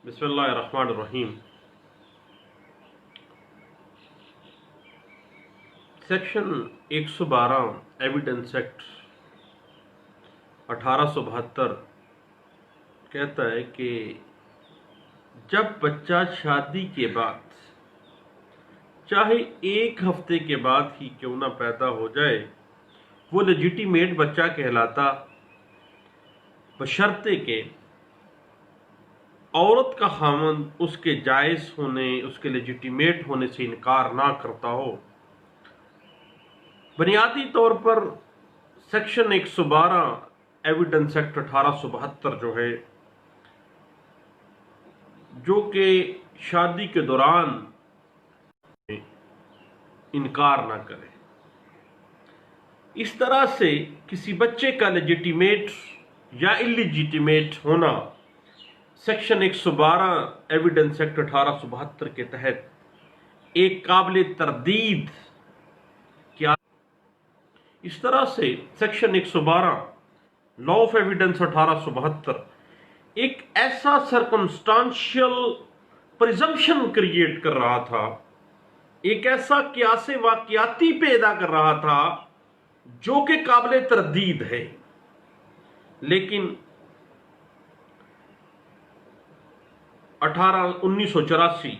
بسم اللہ الرحمن الرحیم۔ سیکشن 112 ایویڈنس ایکٹ 1872 کہتا ہے کہ جب بچہ شادی کے بعد چاہے ایک ہفتے کے بعد ہی کیوں نہ پیدا ہو جائے وہ لیجیٹیمیٹ بچہ کہلاتا، بشرطے کہ عورت کا خامند اس کے جائز ہونے، اس کے لیجیٹیمیٹ ہونے سے انکار نہ کرتا ہو۔ بنیادی طور پر سیکشن 112 ایویڈنس ایکٹ 1872 جو ہے، جو کہ شادی کے دوران انکار نہ کرے، اس طرح سے کسی بچے کا لیجیٹیمیٹ یا انلیجیٹیمیٹ ہونا سیکشن 112 ایویڈنس ایکٹ 1872 کے تحت ایک قابل تردید کیا۔ اس طرح سے سیکشن 112 لا آف ایویڈنس 1872 ایک ایسا سرکمسٹانشل پریزمپشن کریٹ کر رہا تھا، ایک ایسا قیاس واقعاتی پیدا کر رہا تھا جو کہ قابل تردید ہے، لیکن 1984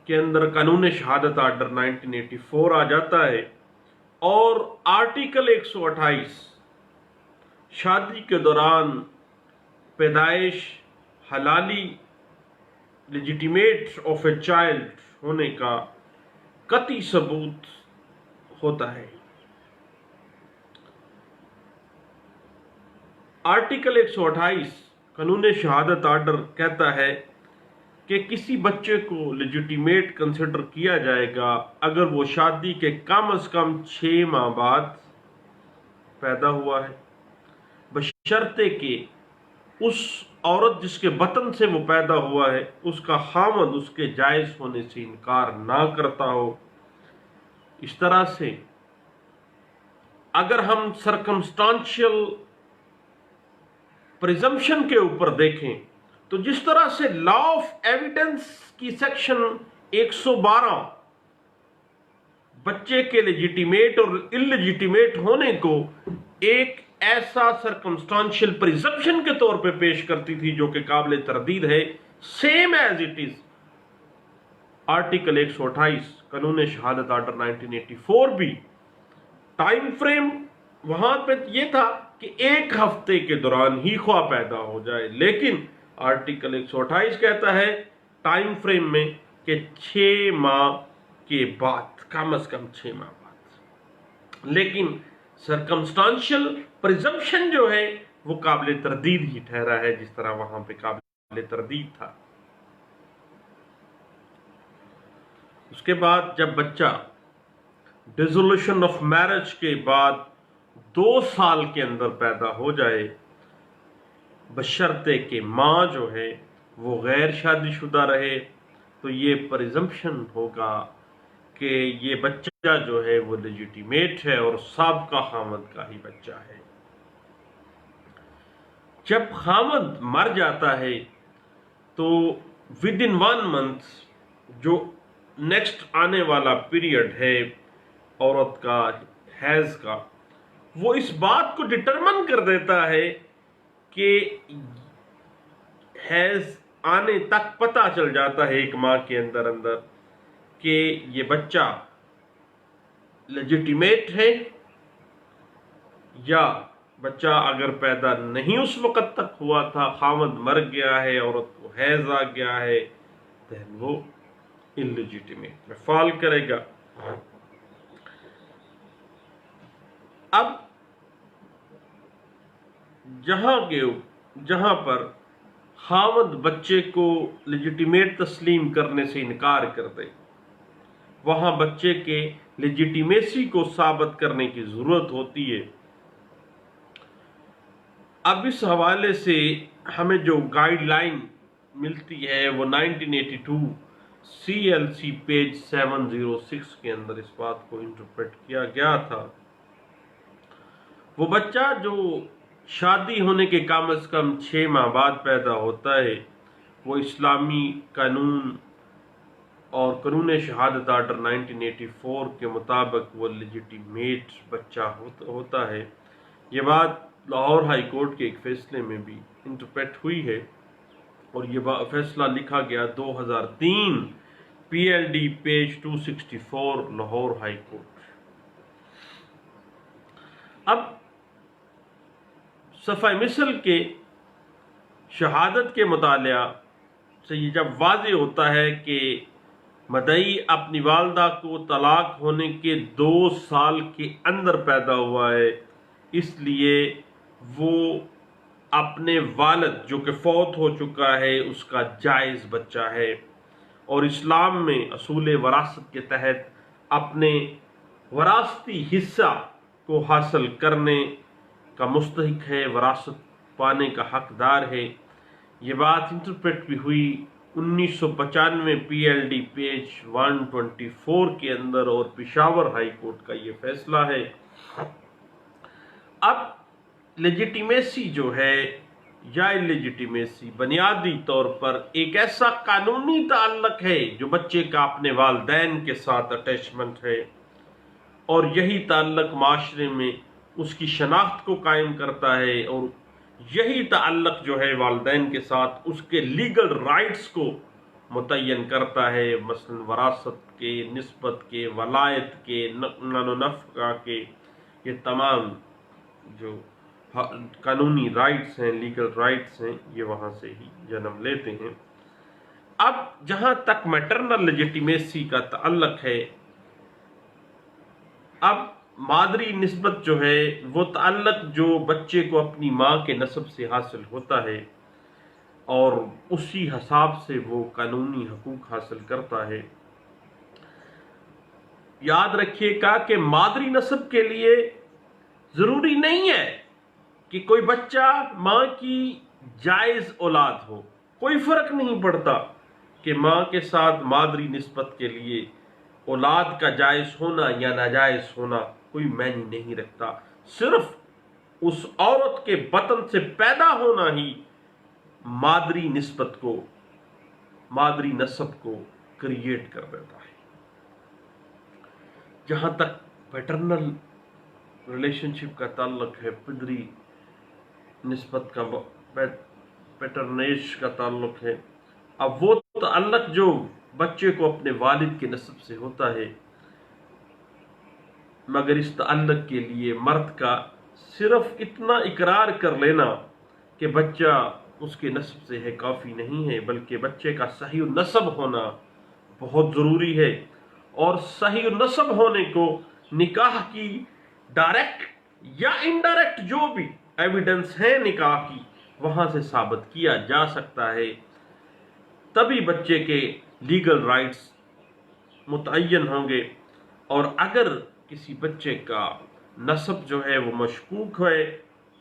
کے اندر قانون شہادت آرڈر 1984 آ جاتا ہے اور آرٹیکل 128 شادی کے دوران پیدائش حلالی لیجیٹیمیٹ آف اے چائلڈ ہونے کا قطعی ثبوت ہوتا ہے۔ آرٹیکل 128 قانون شہادت آرڈر کہتا ہے کہ کسی بچے کو لیجیٹیمیٹ کنسیڈر کیا جائے گا اگر وہ شادی کے کم از کم 6 ماہ بعد پیدا ہوا ہے، بشرطے کہ اس عورت جس کے بطن سے وہ پیدا ہوا ہے اس کا خامند اس کے جائز ہونے سے انکار نہ کرتا ہو۔ اس طرح سے اگر ہم سرکمسٹانشل پریزمپشن کے اوپر دیکھیں تو جس طرح سے لا آف ایویڈنس کی سیکشن 112 بچے کے لیجیٹیمیٹ اور انلیجیٹیمیٹ ہونے کو ایک ایسا سرکمسٹانشل پریزمپشن کے طور پہ پیش کرتی تھی جو کہ قابل تردید ہے، same as it is article 128 قانون شہادت آرڈر 1984 بھی ٹائم فریم وہاں پہ یہ تھا کہ ایک ہفتے کے دوران ہی خواہ پیدا ہو جائے، لیکن آرٹیکل 128 کہتا ہے ٹائم فریم میں کہ 6 ماہ کے بعد، کم از کم 6 ماہ بعد۔ لیکن سرکمسٹانشل پریزمپشن جو ہے وہ قابل تردید ہی ٹھہرا ہے، جس طرح وہاں پہ قابل تردید تھا۔ اس کے بعد جب بچہ ڈیزولوشن آف میرج کے بعد 2 سال کے اندر پیدا ہو جائے، بشرطے کہ ماں جو ہے وہ غیر شادی شدہ رہے، تو یہ پریزمپشن ہوگا کہ یہ بچہ جو ہے وہ لیجیٹیمیٹ ہے اور سابقہ خامند کا ہی بچہ ہے۔ جب خامند مر جاتا ہے تو ود ان 1 منتھ جو نیکسٹ آنے والا پیریڈ ہے عورت کا حیض کا، وہ اس بات کو ڈٹرمن کر دیتا ہے کہ حیض آنے تک پتہ چل جاتا ہے 1 ماہ کے اندر کہ یہ بچہ لیجیٹیمیٹ ہے یا بچہ اگر پیدا نہیں اس وقت تک ہوا تھا، خامند مر گیا ہے، عورت کو حیض آ گیا ہے، then وہ انلیجیٹیمیٹ میں فال کرے گا۔ اب جہاں پر خامند بچے کو لیجیٹیمیٹ تسلیم کرنے سے انکار کر دے، وہاں بچے کے لیجیٹیمیسی کو ثابت کرنے کی ضرورت ہوتی ہے۔ اب اس حوالے سے ہمیں جو گائیڈ لائن ملتی ہے وہ 1982 CLC پیج 706 کے اندر اس بات کو انٹرپریٹ کیا گیا تھا۔ وہ بچہ جو شادی ہونے کے کم از کم 6 ماہ بعد پیدا ہوتا ہے، وہ اسلامی قانون اور قانون شہادت آرڈر 1984 کے مطابق وہ لیجیٹیمیٹ بچہ ہوتا ہے۔ یہ بات لاہور ہائی کورٹ کے ایک فیصلے میں بھی انٹرپریٹ ہوئی ہے، اور یہ فیصلہ لکھا گیا 2003 PLD page 264 Lahore high court. اب صفحہ مثل کے شہادت کے مطالعہ سے یہ جب واضح ہوتا ہے کہ مدعی اپنی والدہ کو طلاق ہونے کے 2 سال کے اندر پیدا ہوا ہے، اس لیے وہ اپنے والد جو کہ فوت ہو چکا ہے اس کا جائز بچہ ہے، اور اسلام میں اصول وراثت کے تحت اپنے وراثتی حصہ کو حاصل کرنے کا مستحق ہے، وراثت پانے کا حقدار ہے۔ یہ بات انٹرپریٹ بھی ہوئی 1995 PLD پیج 124 کے اندر، اور پشاور ہائی کورٹ کا یہ فیصلہ ہے۔ اب لیجیٹیمیسی جو ہے یا لیجیٹیمیسی بنیادی طور پر ایک ایسا قانونی تعلق ہے جو بچے کا اپنے والدین کے ساتھ اٹیچمنٹ ہے، اور یہی تعلق معاشرے میں اس کی شناخت کو قائم کرتا ہے، اور یہی تعلق جو ہے والدین کے ساتھ اس کے لیگل رائٹس کو متعین کرتا ہے، مثلا وراثت کے، نسبت کے، ولایت کے، نقل و نفع کے، یہ تمام جو قانونی رائٹس ہیں، لیگل رائٹس ہیں، یہ وہاں سے ہی جنم لیتے ہیں۔ اب جہاں تک میٹرنل لیجیٹیمیسی کا تعلق ہے، اب مادری نسبت جو ہے وہ تعلق جو بچے کو اپنی ماں کے نسب سے حاصل ہوتا ہے، اور اسی حساب سے وہ قانونی حقوق حاصل کرتا ہے۔ یاد رکھیے گا کہ مادری نسب کے لیے ضروری نہیں ہے کہ کوئی بچہ ماں کی جائز اولاد ہو، کوئی فرق نہیں پڑتا کہ ماں کے ساتھ مادری نسبت کے لیے اولاد کا جائز ہونا یا ناجائز ہونا کوئی معنی نہیں رکھتا، صرف اس عورت کے بطن سے پیدا ہونا ہی مادری نسبت کو، مادری نسب کو کریٹ کر دیتا ہے۔ جہاں تک پیٹرنل ریلیشن شپ کا تعلق ہے، پدری نسبت کا، پیٹرنیج کا تعلق ہے، اب وہ تعلق جو بچے کو اپنے والد کے نسب سے ہوتا ہے، مگر اس تعلق کے لیے مرد کا صرف اتنا اقرار کر لینا کہ بچہ اس کے نسب سے ہے کافی نہیں ہے، بلکہ بچے کا صحیح النسب ہونا بہت ضروری ہے، اور صحیح النسب ہونے کو نکاح کی ڈائریکٹ یا انڈائریکٹ جو بھی ایویڈنس ہے نکاح کی، وہاں سے ثابت کیا جا سکتا ہے، تبھی بچے کے لیگل رائٹس متعین ہوں گے۔ اور اگر کسی بچے کا نسب جو ہے وہ مشکوک ہے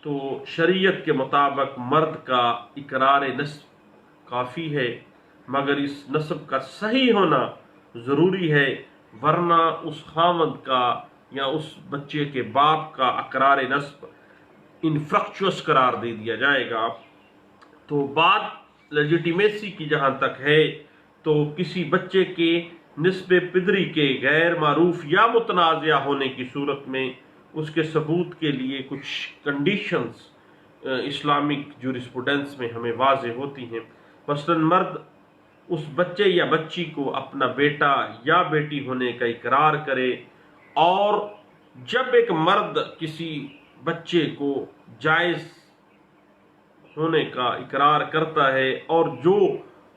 تو شریعت کے مطابق مرد کا اقرار نسب کافی ہے، مگر اس نسب کا صحیح ہونا ضروری ہے، ورنہ اس خاوند کا یا اس بچے کے باپ کا اقرار نسب انفرکچوس قرار دے دیا جائے گا۔ تو بات لیجیٹیمیسی کی جہاں تک ہے، تو کسی بچے کے نسب پدری کے غیر معروف یا متنازع ہونے کی صورت میں اس کے ثبوت کے لیے کچھ کنڈیشنز اسلامک جورسپروڈنس میں ہمیں واضح ہوتی ہیں۔ مثلاً مرد اس بچے یا بچی کو اپنا بیٹا یا بیٹی ہونے کا اقرار کرے، اور جب ایک مرد کسی بچے کو جائز ہونے کا اقرار کرتا ہے اور جو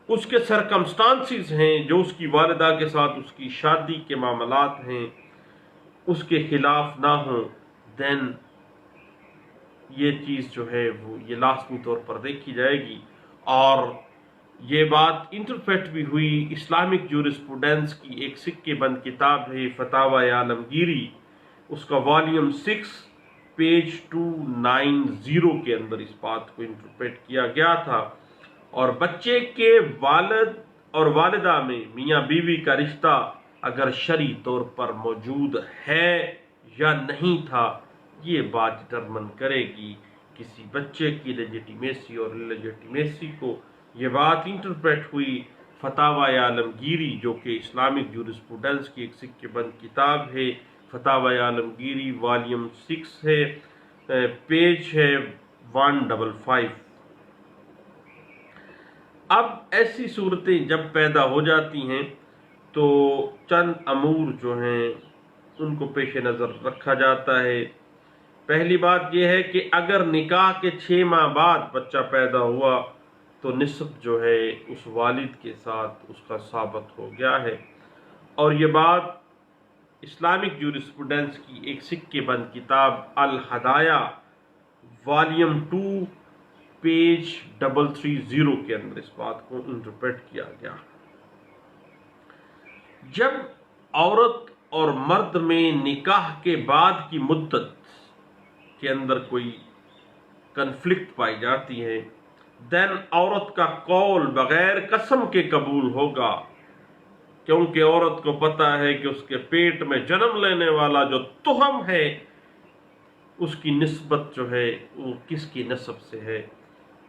اس کے سرکمسٹانسز ہیں، جو اس کی والدہ کے ساتھ اس کی شادی کے معاملات ہیں، اس کے خلاف نہ ہوں، دین یہ چیز جو ہے وہ یہ لازمی طور پر دیکھی جائے گی۔ اور یہ بات انٹرپریٹ بھی ہوئی، اسلامک جورسپروڈنس کی ایک سکے بند کتاب ہے فتاوی عالمگیری، اس کا والیوم 6 پیج 290 کے اندر اس بات کو انٹرپریٹ کیا گیا تھا، اور بچے کے والد اور والدہ میں میاں بیوی کا رشتہ اگر شرعی طور پر موجود ہے یا نہیں تھا، یہ بات ڈٹرمن کرے گی کسی بچے کی لیجیٹیمیسی اور لیجیٹیمیسی کو، یہ بات انٹرپریٹ ہوئی فتاوی عالمگیری، جو کہ اسلامک جورسپروڈنس کی ایک سکے بند کتاب ہے، فتاوی عالمگیری والیوم 6 ہے، پیج ہے 155۔ اب ایسی صورتیں جب پیدا ہو جاتی ہیں تو چند امور جو ہیں ان کو پیش نظر رکھا جاتا ہے۔ پہلی بات یہ ہے کہ اگر نکاح کے 6 ماہ بعد بچہ پیدا ہوا تو نصف جو ہے اس والد کے ساتھ اس کا ثابت ہو گیا ہے، اور یہ بات اسلامک جورسپروڈنس کی ایک سکے بند کتاب الہدایہ والیوم 2 پیج 330 کے اندر اس بات کو انٹرپریٹ کیا گیا۔ جب عورت اور مرد میں نکاح کے بعد کی مدت کے اندر کوئی کنفلکٹ پائی جاتی ہے، دین عورت کا قول بغیر قسم کے قبول ہوگا، کیونکہ عورت کو پتہ ہے کہ اس کے پیٹ میں جنم لینے والا جو تہم ہے اس کی نسبت جو ہے وہ کس کی نسب سے ہے،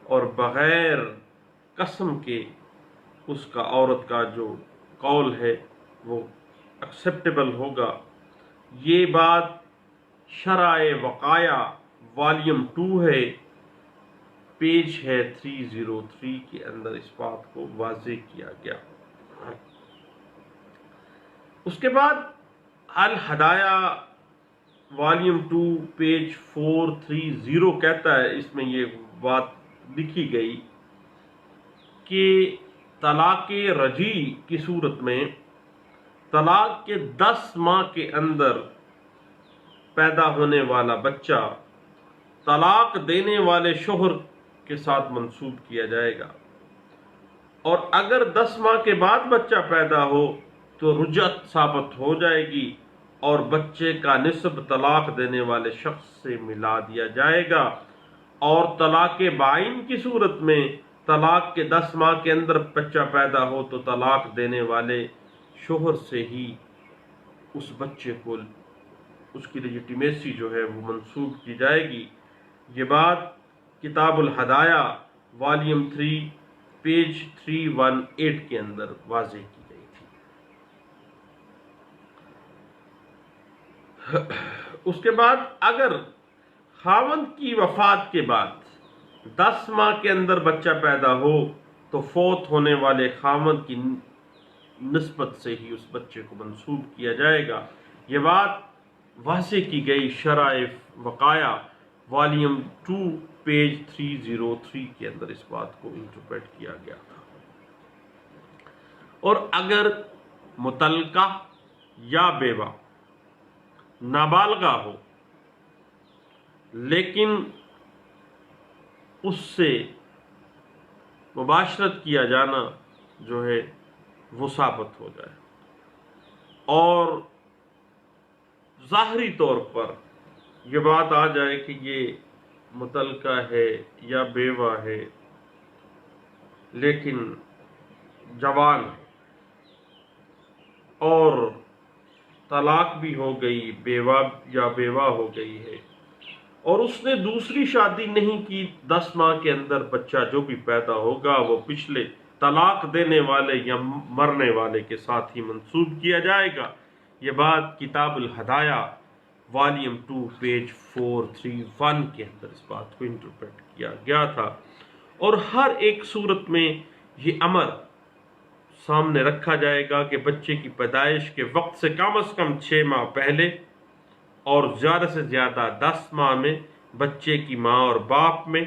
اور بغیر قسم کے اس کا عورت کا جو قول ہے وہ ایکسیپٹیبل ہوگا۔ یہ بات شرع وقایہ والیوم 2 ہے، پیج ہے 303 کے اندر اس بات کو واضح کیا گیا۔ اس کے بعد الہدایہ والیوم 2 پیج 430 کہتا ہے، اس میں یہ بات لکھی گئی کہ طلاق رجعی کی صورت میں طلاق کے 10 ماہ کے اندر پیدا ہونے والا بچہ طلاق دینے والے شوہر کے ساتھ منسوب کیا جائے گا، اور اگر 10 ماہ کے بعد بچہ پیدا ہو تو رجعت ثابت ہو جائے گی اور بچے کا نسب طلاق دینے والے شخص سے ملا دیا جائے گا، اور طلاق بائن کی صورت میں طلاق کے 10 ماہ کے اندر بچہ پیدا ہو تو طلاق دینے والے شوہر سے ہی اس بچے کو اس کی لیجیٹیمیسی جو ہے وہ منسوب کی جائے گی۔ یہ بات کتاب الہدایہ والیوم 3 پیج 318 کے اندر واضح کی گئی تھی۔ اس کے بعد اگر خاوند کی وفات کے بعد 10 ماہ کے اندر بچہ پیدا ہو تو فوت ہونے والے خاوند کی نسبت سے ہی اس بچے کو منسوب کیا جائے گا۔ یہ بات واضح کی گئی شرع وقایہ والیوم 2 پیج 303 کے اندر اس بات کو انٹرپریٹ کیا گیا تھا۔ اور اگر مطلقہ یا بیوہ نابالغہ ہو لیکن اس سے مباشرت کیا جانا جو ہے وہ ثابت ہو جائے اور ظاہری طور پر یہ بات آ جائے کہ یہ مطلقہ ہے یا بیوہ ہے لیکن جوان ہے اور طلاق بھی ہو گئی، بیوہ یا بیوہ ہو گئی ہے، اور اس نے دوسری شادی نہیں کی، 10 ماہ کے اندر بچہ جو بھی پیدا ہوگا وہ پچھلے طلاق دینے والے یا مرنے والے کے ساتھ ہی منسوب کیا جائے گا۔ یہ بات کتاب الہدایہ والیوم 2 پیج 431 کے اندر اس بات کو انٹرپریٹ کیا گیا تھا۔ اور ہر ایک صورت میں یہ امر سامنے رکھا جائے گا کہ بچے کی پیدائش کے وقت سے کم از کم 6 ماہ پہلے اور زیادہ سے زیادہ 10 ماہ میں بچے کی ماں اور باپ میں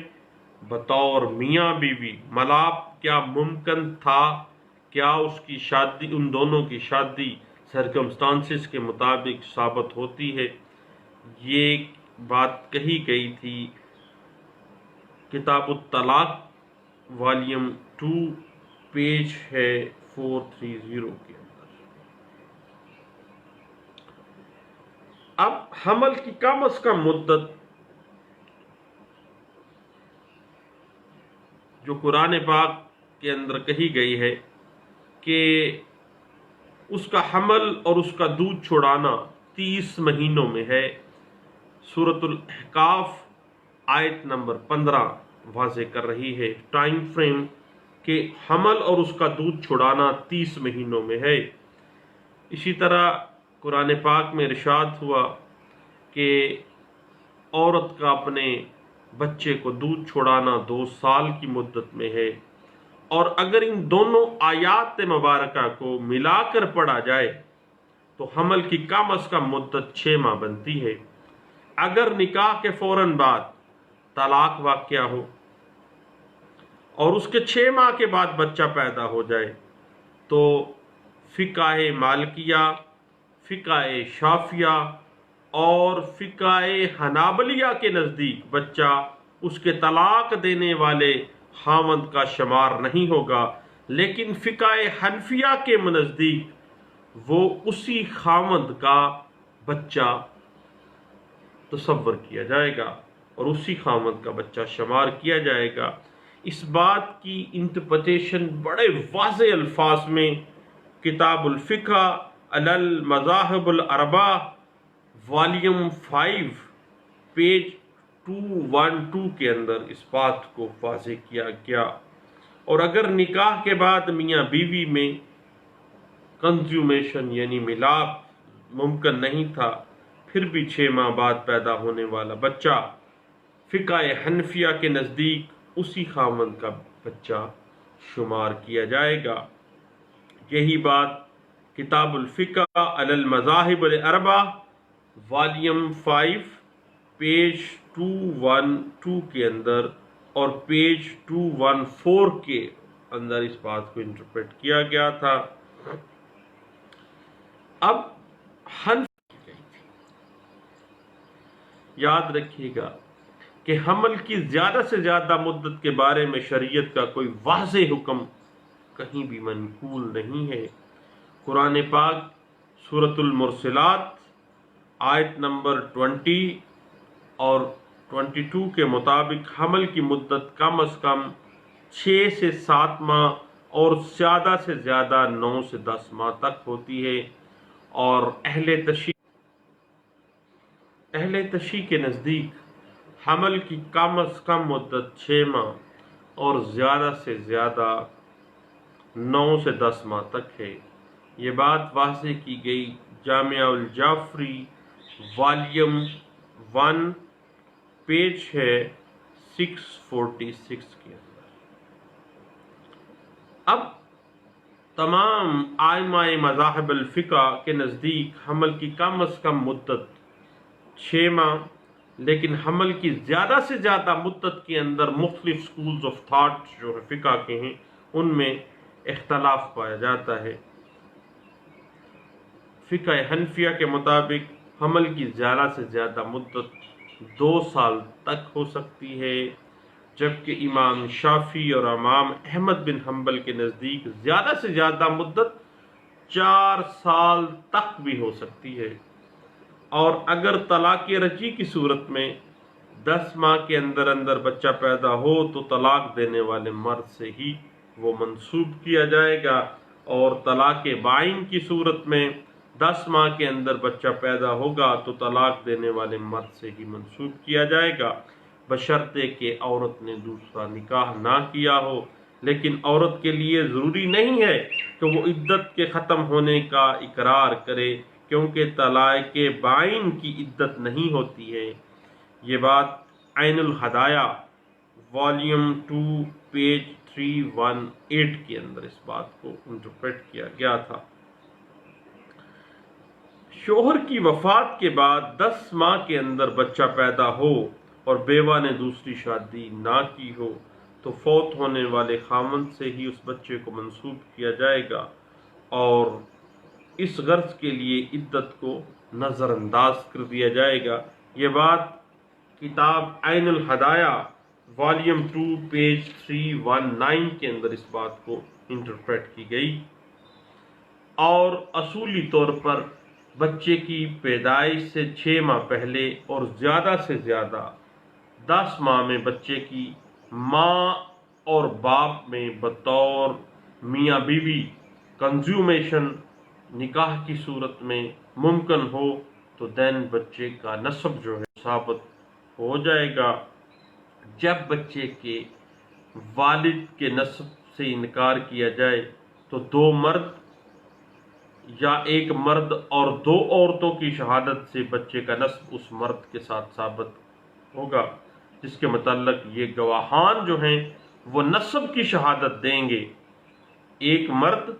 بطور میاں بیوی ملاپ کیا ممکن تھا، کیا اس کی شادی، ان دونوں کی شادی سرکمسٹانسز کے مطابق ثابت ہوتی ہے، یہ بات کہی گئی تھی کتاب الطلاق والیوم 2 پیج ہے 430 کے اندر۔ اب حمل کی کم از کم مدت جو قرآن پاک کے اندر کہی گئی ہے کہ اس کا حمل اور اس کا دودھ چھڑانا 30 مہینوں میں ہے، سورۃ الاحقاف آیت نمبر 15 واضح کر رہی ہے ٹائم فریم کہ حمل اور اس کا دودھ چھڑانا 30 مہینوں میں ہے۔ اسی طرح قرآن پاک میں ارشاد ہوا کہ عورت کا اپنے بچے کو دودھ چھڑانا 2 سال کی مدت میں ہے، اور اگر ان دونوں آیات مبارکہ کو ملا کر پڑھا جائے تو حمل کی کم از کم مدت 6 ماہ بنتی ہے۔ اگر نکاح کے فوراً بعد طلاق واقع ہو اور اس کے 6 ماہ کے بعد بچہ پیدا ہو جائے تو فقہ مالکیہ، فقہ شافعیہ اور فقہ حنابلیہ کے نزدیک بچہ اس کے طلاق دینے والے خاوند کا شمار نہیں ہوگا، لیکن فقہ حنفیہ کے نزدیک وہ اسی خاوند کا بچہ تصور کیا جائے گا اور اسی خاوند کا بچہ شمار کیا جائے گا۔ اس بات کی انٹرپریٹیشن بڑے واضح الفاظ میں کتاب الفقہ علی المذاہب الاربعہ والیوم 5 پیج 212 کے اندر اس بات کو واضح کیا گیا۔ اور اگر نکاح کے بعد میاں بیوی میں کنزیومیشن یعنی ملاپ ممکن نہیں تھا، پھر بھی 6 ماہ بعد پیدا ہونے والا بچہ فقہ حنفیہ کے نزدیک اسی خاوند کا بچہ شمار کیا جائے گا۔ یہی بات کتاب الفقہ علی المذاہب الاربعہ والیوم 5 پیج 212 کے اندر اور پیج 214 کے اندر اس بات کو انٹرپریٹ کیا گیا تھا۔ اب یاد رکھیے گا کہ حمل کی زیادہ سے زیادہ مدت کے بارے میں شریعت کا کوئی واضح حکم کہیں بھی منقول نہیں ہے۔ قرآن پاک سورۃ المرسلات آیت نمبر 20 اور 22 کے مطابق حمل کی مدت کم از کم 6 سے 7 ماہ اور زیادہ سے زیادہ 9 سے 10 ماہ تک ہوتی ہے، اور اہل تشیع کے نزدیک حمل کی کم از کم مدت 6 ماہ اور زیادہ سے زیادہ 9 سے 10 ماہ تک ہے۔ یہ بات واضح کی گئی جامعہ الجعفری والیوم 1 پیج ہے 646 کے اندر۔ اب تمام ائمہ مذاہب الفقہ کے نزدیک حمل کی کم از کم مدت 6 ماہ، لیکن حمل کی زیادہ سے زیادہ مدت کے اندر مختلف سکولز آف تھاٹ جو فقہ کے ہیں ان میں اختلاف پایا جاتا ہے۔ فقہ حنفیہ کے مطابق حمل کی زیادہ سے زیادہ مدت 2 سال تک ہو سکتی ہے، جبکہ امام شافعی اور امام احمد بن حنبل کے نزدیک زیادہ سے زیادہ مدت 4 سال تک بھی ہو سکتی ہے، اور اگر طلاق رجعی کی صورت میں 10 ماہ کے اندر اندر بچہ پیدا ہو تو طلاق دینے والے مرد سے ہی وہ منسوب کیا جائے گا، اور طلاق بائن کی صورت میں 10 ماہ کے اندر بچہ پیدا ہوگا تو طلاق دینے والے مرد سے ہی منسوب کیا جائے گا، بشرطے کہ عورت نے دوسرا نکاح نہ کیا ہو۔ لیکن عورت کے لیے ضروری نہیں ہے کہ وہ عدت کے ختم ہونے کا اقرار کرے، کیونکہ طلاق بائن کی عدت نہیں ہوتی ہے۔ یہ بات عین الہدایہ والیوم 2 پیج 318 کے اندر اس بات کو انٹرپریٹ کیا گیا تھا۔ شوہر کی وفات کے بعد 10 ماہ کے اندر بچہ پیدا ہو اور بیوہ نے دوسری شادی نہ کی ہو تو فوت ہونے والے خاوند سے ہی اس بچے کو منسوب کیا جائے گا، اور اس غرض کے لیے عدت کو نظر انداز کر دیا جائے گا۔ یہ بات کتاب عین الہدایہ والیوم 2 پیج 319 کے اندر اس بات کو انٹرپریٹ کی گئی، اور اصولی طور پر بچے کی پیدائش سے 6 ماہ پہلے اور زیادہ سے زیادہ 10 ماہ میں بچے کی ماں اور باپ میں بطور میاں بیوی کنزیومیشن نکاح کی صورت میں ممکن ہو تو دین بچے کا نسب جو ہے ثابت ہو جائے گا، جب بچے کے والد کے نسب سے انکار کیا جائے تو دو مرد یا ایک مرد اور دو عورتوں کی شہادت سے بچے کا نسب اس مرد کے ساتھ ثابت ہوگا، جس کے متعلق یہ گواہان جو ہیں وہ نسب کی شہادت دیں گے، ایک مرد